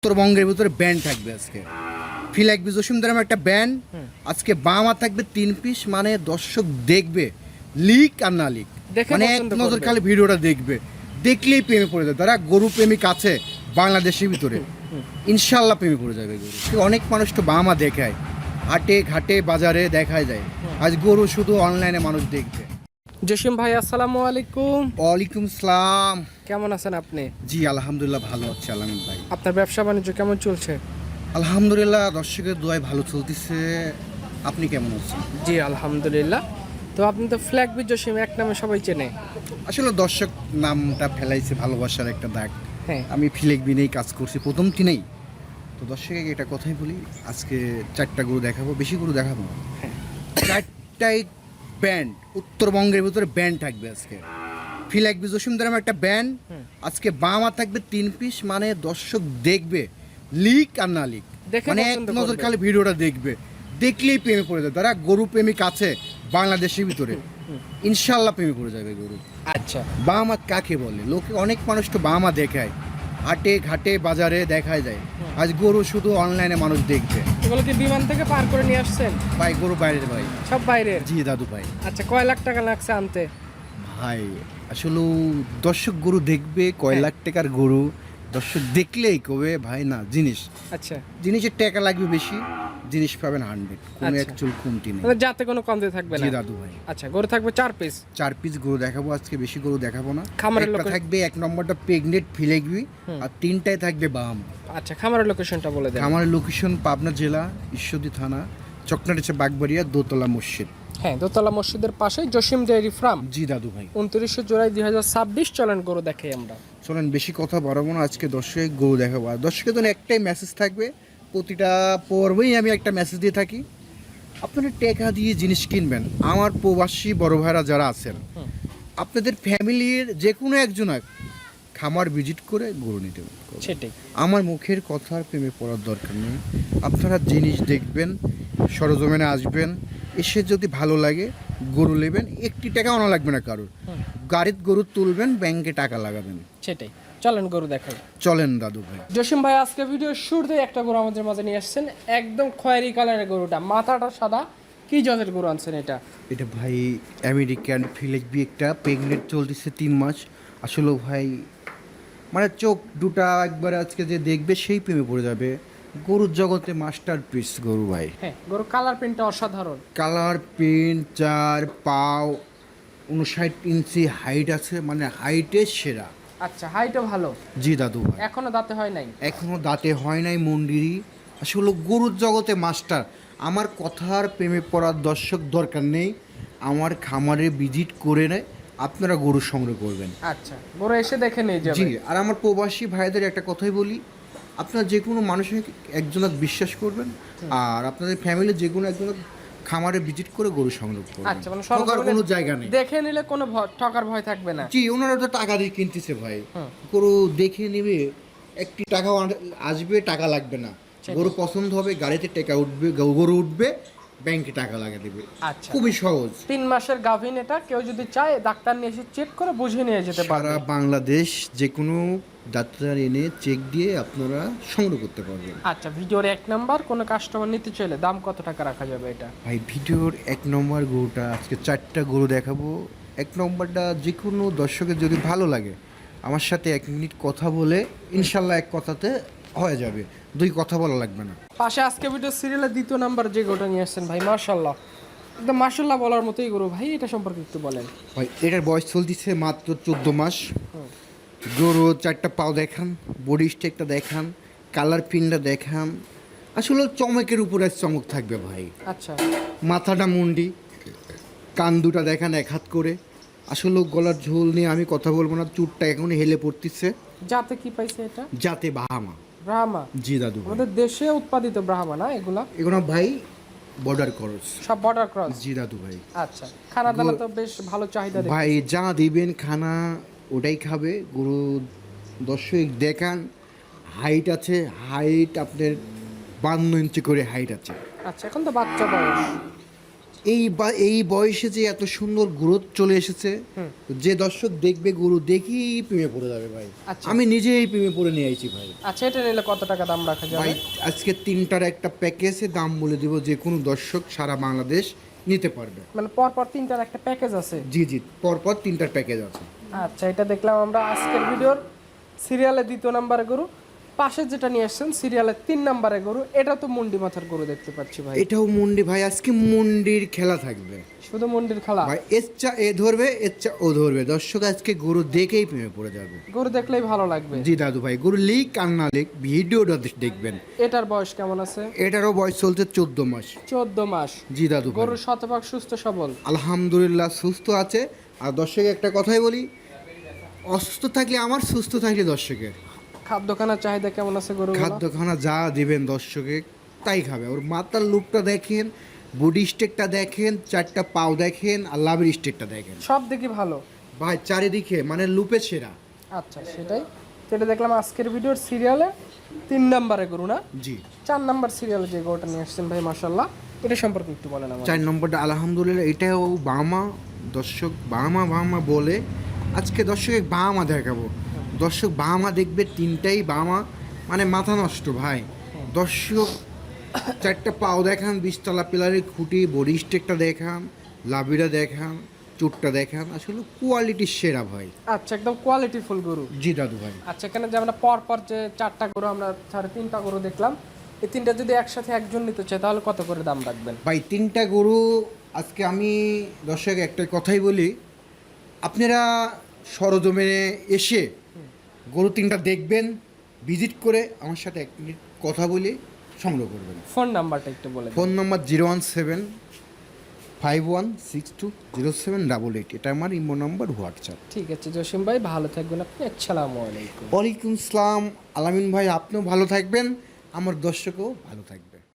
উত্তরবঙ্গের ভিতরে ব্যান্ড থাকবে আজকে। ফিলাক বিজসিমদার একটা ব্যান্ড আজকে বামা থাকবে 3 পিস, মানে দর্শক দেখবে লিক আর না লিক, মানে এক নজর খালি ভিডিওটা দেখবে, দেখলেই প্রেমে পড়ে যাবে। তারা গরু প্রেমিক আছে বাংলাদেশের ভিতরে, ইনশাল্লাহ প্রেমে পড়ে যাবে গরু। অনেক মানুষ তো বামা দেখায়, হাটে ঘাটে বাজারে দেখায় যায়, আজ গরু শুধু অনলাইনে মানুষ দেখবে। জসিম ভাই আসসালামু আলাইকুম। ওয়ালাইকুম সালাম। কেমন আছেন আপনি? জি আলহামদুলিল্লাহ ভালো আছি আলামিন ভাই। আপনার ব্যবসা বাণিজ্য কেমন চলছে? আলহামদুলিল্লাহ দর্শকের দোয়ায় ভালো চলতেছে। আপনি কেমন আছেন? জি আলহামদুলিল্লাহ। তো আপনি তো ফ্ল্যাগ বি জসিম এক নামে সবাই চেনে। আসলে দর্শক নামটা ফেলাইছে ভালোবাসার একটা দাগ। হ্যাঁ, আমি ফিলেক বিনেই কাজ করছি প্রথম দিনেই। তো দর্শকে এটা কথাই বলি, আজকে 4টা গরু দেখাবো, বেশি গরু দেখাবো না। হ্যাঁ। 4টাই ব্যান্ড, উত্তরবঙ্গের ভিতরে ব্যান্ড থাকবে আজকে। ফিলাক বিজসিমদার একটা ব্যান্ড আজকে বামা থাকবে 3 পিস, মানে দর্শক দেখবে লিক আর না লিক, মানে এক নজর খালি ভিডিওটা দেখবে, দেখলেই প্রেমে পড়ে যাবে। তারা গরু প্রেমিক আছে বাংলাদেশের ভিতরে, ইনশাল্লাহ প্রেমে পড়ে যাবে গরু। আচ্ছা, বামা কাকে বলে? লোকে অনেক মানুষ তো বামা দেখায়, হাটে ঘাটে বাজারে দেখায় যায়, আজ গরু শুধু অনলাইনে মানুষ দেখবে। এগুলো কি বিমান থেকে পার করে নিয়ে আসছেন? ভাই গরু বাইরের ভাই, সব বাইরের? জি দাদু ভাই। আচ্ছা, কয় লাখ টাকা লাগছে আনতে? ভাই আসলে দর্শক গরু দেখবে, কয় লাখ টাকার গরু দর্শক দেখলেই কবে ভাই না জিনিস। আচ্ছা, জিনিসের টাকা লাগবে বেশি, জিনিস পাবেন 100, কোনো আচ্ছা। একচুল কমতি নেই। মানে যাতে কোনো কমতে থাকবে না? জি দাদু ভাই। আচ্ছা, গরু থাকবে 4 পিস। 4 পিস গরু দেখাবো আজকে, বেশি গরু দেখাবো না। খামারের একটা লোকে- থাকবে 1 নম্বরটা প্রেগনেন্ট ফিলেগবি, আর 3টায় থাকবে বাম। আচ্ছা, খামারের লোকেশনটা বলে দেন। আমার লোকেশন পাবনা জেলা ঈশ্বরদী থানা, চকনাটিচা বাগবাড়িয়া, দোতলা মসজিদ। হ্যাঁ, দোতলা মসজিদের পাশে জসিম ডেয়ারি ফার্ম। জি দাদু ভাই। 29 জুলাই 2026 চলেন গরু দেখাই আমরা। চলেন বেশি কথা বাড়াবো না, আজকে দর্শক গরু দেখাবো। আর দর্শকের জন্য একটাই মেসেজ থাকবে, প্রতিটা পর্বেই আমি একটা মেসেজ দিয়ে থাকি, আপনারা টাকা দিয়ে জিনিস কিনবেন। আমার প্রবাসী বড় ভাইরা যারা আছেন, আপনাদের ফ্যামিলির যে কোনো একজন খামার ভিজিট করে গরু নিতে হবে। সেটাই। আমার মুখের কথার প্রেমে পড়ার দরকার নেই, আপনারা জিনিস দেখবেন, সরজমিনে আসবেন, এসে যদি ভালো লাগে গরু নেবেন, একটি টাকা আনা লাগবে না কারোর। গাড়িতে গরু তুলবেন, ব্যাংকে টাকা লাগাবেন। সেটাই, চলেন গরু দেখাই। চলেন দাদু ভাই। জসিম ভাই আজকে ভিডিও শুরুতে একটা গরু আমাদের মাঝে নিয়ে আসছেন, একদম খয়েরি কালারের গরুটা, মাথাটা সাদা। কি জাতের গরু আনছেন এটা? এটা ভাই আমেরিকান ফিলেকবি, একটা প্রেগনেন্ট চলতেছে 3 মাস। আসলে ভাই মানে চোখ দুটা একবার আজকে যে দেখবে সেই প্রেমে পড়ে যাবে। গরুর জগতে মাস্টার পিস গরু ভাই। হ্যাঁ, গরু কালার প্রিন্টটা অসাধারণ। কালার প্রিন্ট, 4 পাও, 59 ইঞ্চি হাইট আছে, মানে হাইটের সেরা। আচ্ছা, হাইটও ভালো। জি দাদু ভাই। এখনো দাঁতে হয় নাই? এখনো দাঁতে হয় নাই মন্দিরই। আসলে গরুর জগতে মাস্টার। আমার কথার প্রেমে পড়ার দর্শক দরকার নেই, আমার খামারে ভিজিট করে নেয়, আপনারা গরু সংগ্রহ করবেন। আচ্ছা, গরু এসে দেখে নিয়ে যাবে। জি, আর আমার প্রবাসী ভাইদের একটা কথাই বলি, আপনারা যে কোনো মানুষের একজনক বিশ্বাস করবেন, আর আপনাদের ফ্যামিলির যে কোনো একজনক খামারে ভিজিট করে গরু সংগ্রহ করবেন। আচ্ছা, মানে ঠকার কোনো জায়গা নেই। দেখে নিলে কোনো ঠকার ভয় থাকবে না। জি, ওনারা তো টাকা দিয়ে কিনতেছে ভাই, হুম। গরু দেখে নেবে, একটি টাকাও আসবে, টাকা লাগবে না। গরু পছন্দ হবে, গাড়িতে টাকা উঠবে, গরু উঠবে, ব্যাংকে টাকা লাগা দেবে। আচ্ছা, খুবই সহজ। 3 মাসের গাভিন, এটা কেউ যদি চায় ডাক্তার নিয়ে এসে চেক করে বুঝে নিয়ে যেতে পারবে। সারা বাংলাদেশ যে কোনো ডাক্তার এনে চেক দিয়ে আপনারা সংগ্রহ করতে পারবেন। আচ্ছা, ভিডিওর 1 নাম্বার কোনো কাস্টমার নিতে চাইলে দাম কত টাকা রাখা যাবে এটা? ভাই ভিডিওর 1 নম্বর গরুটা, আজকে 4টা গরু দেখাবো। 1 নম্বরটা যে কোনো দর্শকের যদি ভালো লাগে, আমার সাথে 1 মিনিট কথা বলে ইনশাল্লাহ এক কথাতে হয়ে যাবে, 2 কথা বলা লাগবে না। পাশে আজকে ভিডিও সিরিয়ালের 2 নাম্বার যে গরুটা নিয়ে আসছেন ভাই, মাশাআল্লাহ, একদম মাশাআল্লাহ বলার মতোই গরু ভাই। এটা সম্পর্কে একটু বলেন। ভাই এটার বয়স চলতেছে মাত্র 14 মাস। গরু 4টা পাও দেখান, বডি স্টেকটা দেখান, কালার প্রিন্টটা দেখান, আসলে চমকের উপরে চমক থাকবে ভাই। আচ্ছা, মাথাটা মুন্ডি, কান দুটা দেখান 1 হাত করে। আসলে গলার ঝোল নিয়ে আমি কথা বলবো না, চুটটা এখন হেলে পড়তেছে। যাতে কি পাইছে এটা? যাতে বাহামা। ব্রাহ্মা? জি দাদু ভাই। আমাদের দেশে উৎপাদিত ব্রাহ্মা না এগুলা? এগুলো ভাই বর্ডার ক্রস। সব বর্ডার ক্রস? জি দাদু ভাই। আচ্ছা, খানা দানা তো বেশ ভালো চাহিদা দেখি। ভাই যা দিবেন খানা ওটাই খাবে গরু। দর্শক দেখান, হাইট আছে, হাইট আপনার 52 ইঞ্চি করে হাইট আছে। আচ্ছা, এখন তো বাচ্চা বয়স। এই বয়সে যে এত সুন্দর গ্রোথ চলে এসেছে, যে দর্শক দেখবে গরু দেখেই প্রেমে পড়ে যাবে ভাই। আচ্ছা। আমি নিজেই প্রেমে পড়ে নিয়ে আইছি ভাই। আচ্ছা, এটা নিলে কত টাকা দাম রাখা যাবে? ভাই আজকে 3টার একটা প্যাকেজে দাম বলে দিব, যে কোনো দর্শক সারা বাংলাদেশ নিতে পারবে। মানে পরপর 3টার একটা প্যাকেজ আছে? জি জি, পরপর 3টার প্যাকেজ আছে। আচ্ছা, এটা দেখলাম আমরা আজকের ভিডিওর সিরিয়ালে 2 নম্বরে গরু। পাশে যেটা নিয়ে আসছেন সিরিয়ালে 3 নম্বরে গরু, এটা তো মুন্ডি মাথার গরু দেখতে পাচ্ছি ভাই। এটাও মুন্ডি ভাই, আজকে মুন্ডির খেলা থাকবে। শুধু মুন্ডির খেলা ভাই এচ্চা এ ধরবে, এচ্চা ও ধরবে, দর্শক আজকে গরু দেখেই প্রেমে পড়ে যাবে। গরু দেখলেই ভালো লাগবে। জি দাদু ভাই, গরু লিক আর না লিক ভিডিওটা দেখবেন। এটার বয়স কেমন আছে? এটারও বয়স চলছে 14 মাস। 14 মাস। জি দাদু ভাই, গরু শতভাগ সুস্থ সবল? আলহামদুলিল্লাহ সুস্থ আছে। আর দর্শক একটা কথাই বলি, অসুস্থ থাকলে আমার, সুস্থ থাকলে দর্শকের। খাদ্যখানার চাহিদা কেমন আছে গরু? খাদ্যখানা যা দিবেন দর্শকে তাই খাবে। ওর মাথার লুকটা দেখেন, বডি স্টেকটা দেখেন, 4টা পাও দেখেন, আর লাভের স্টেকটা দেখেন, সব দিকে ভালো ভাই চারিদিকে মানে লুপে সেরা। আচ্ছা, সেটাই যেটা দেখলাম আজকের ভিডিওর সিরিয়ালে 3 নম্বরে গরু না? জি। 4 নম্বর সিরিয়ালে যে গরুটা নিয়ে আসছেন ভাই, মাশাআল্লাহ, এটা সম্পর্কে একটু বলেন আমাদের। 4 নম্বরটা আলহামদুলিল্লাহ, এটাও বামা। দর্শক বামা বলে আজকে দর্শকে বামা দেখাবো। দর্শক বামা দেখবে, 3টাই বামা, মানে মাথা নষ্ট ভাই। দর্শক 4টা পাও দেখান, 20তলা পিলারের খুঁটি, বডি স্টেকটা দেখান, লাভিটা দেখান, চোটটা দেখান, আসলে কোয়ালিটির সেরা ভাই। আচ্ছা, একদম কোয়ালিটি ফুল গরু। জি দাদু ভাই। আচ্ছা, এখানে যে আমরা পরপর যে 4টা গরু, আমরা 3টা গরু দেখলাম, এই 3টা যদি একসাথে একজন নিতে চায় তাহলে কত করে দাম রাখবেন? ভাই 3টা গরু আজকে আমি দর্শক একটা কথাই বলি, আপনারা সরজমিনে এসে গরু 3টা দেখবেন, ভিজিট করে আমার সাথে 1 মিনিট কথা বলে সংগ্রহ করবেন। ফোন নাম্বারটা একটু বলে দিন। ফোন নম্বর 01751620788, এটা আমার ইমো নম্বর, হোয়াটসঅ্যাপ। ঠিক আছে জসিম ভাই, ভালো থাকবেন আপনি। আসসালামু আলাইকুম। ওয়ালাইকুম আসসালাম আলামিন ভাই, আপনিও ভালো থাকবেন, আমার দর্শকও ভালো থাকবে।